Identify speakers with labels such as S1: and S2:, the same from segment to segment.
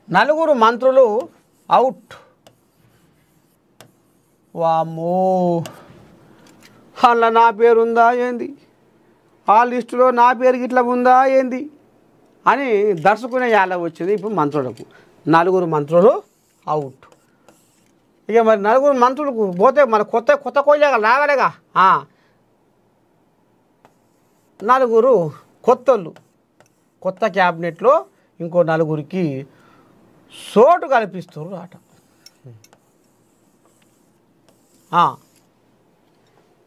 S1: నలుగురు మంత్రులు అవుట్. వామ్మో, అలా నా పేరు ఉందా ఏంది, ఆ లిస్టులో నా పేరు గిట్లా ఉందా ఏంది అని దర్శకునే యాల వచ్చింది ఇప్పుడు మంత్రులకు. నలుగురు మంత్రులు అవుట్. ఇక మరి నలుగురు మంత్రులకు పోతే మన కొత్త కొత్త కోయిలాగా లాగలేగా. నలుగురు కొత్తలు, కొత్త క్యాబినెట్లో ఇంకో నలుగురికి సోటు కల్పిస్తున్నారు అట.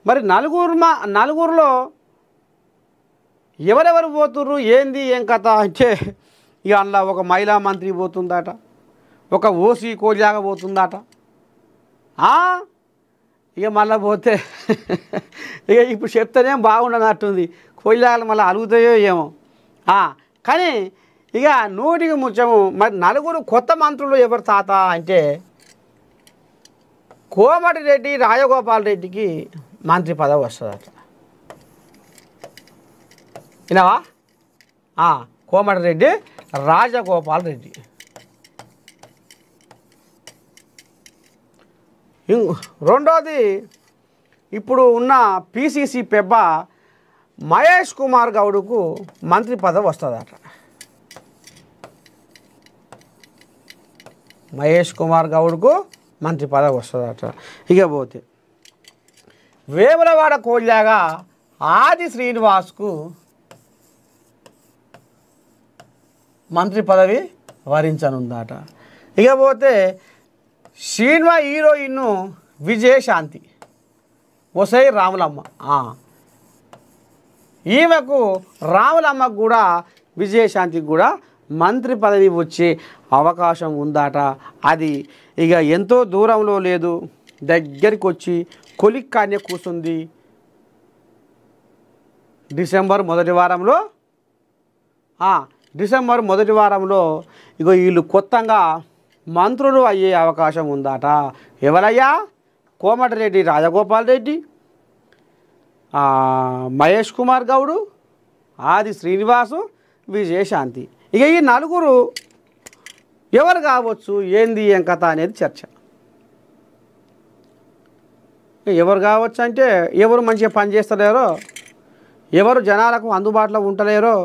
S1: మరి నలుగురిలో ఎవరెవరు పోతుర్రు ఏంది ఏం కథ అంటే, ఇక అందులో ఒక మహిళా మంత్రి పోతుందట, ఒక ఓసీ కోయిలాగా పోతుందట. ఇక మళ్ళీ పోతే ఇక ఇప్పుడు చెప్తేనేం బాగుండనట్టుంది, కోయిలాగలు మళ్ళీ అలుగుతాయో ఏమో. కానీ ఇక నూటికి ముత్యము. మరి నలుగురు కొత్త మంత్రులు ఎవరు తాత అంటే, కోమటిరెడ్డి రాజగోపాల్ రెడ్డికి మంత్రి పదవి వస్తుందట. విన్నావా? కోమటిరెడ్డి రాజగోపాల్ రెడ్డి. రెండోది, ఇప్పుడు ఉన్న పిసిసి పెబ్బ మహేష్ కుమార్ గౌడ్కు మంత్రి పదవి వస్తుందట. మహేష్ కుమార్ గౌడ్కు మంత్రి పదవి వస్తుందట. ఇక పోతే వేములవాడ కోయిలాగా ఆది శ్రీనివాస్కు మంత్రి పదవి వరించనుందట. ఇక పోతే సినిమా హీరోయిన్ విజయశాంతి ఒసై రాములమ్మ, ఈమెకు రాములమ్మకు కూడా విజయశాంతికి కూడా మంత్రి పదవి వచ్చే అవకాశం ఉందట. అది ఇక ఎంతో దూరంలో లేదు, దగ్గరికి వచ్చి కొలిక్కానే కూర్చుంది. డిసెంబర్ మొదటి వారంలో ఇగో వీళ్ళు కొత్తగా మంత్రులు అయ్యే అవకాశం ఉందట. ఎవరయ్యా? కోమటిరెడ్డి రాజగోపాల్ రెడ్డి, మహేష్ కుమార్ గౌడు, ఆది శ్రీనివాసు, విజయశాంతి. ఇక ఈ నలుగురు ఎవరు కావచ్చు, ఏంది ఏం కథ అనేది చర్చ. ఎవరు కావచ్చు అంటే, ఎవరు మంచిగా పనిచేస్తలేరో, ఎవరు జనాలకు అందుబాటులో ఉండలేరో,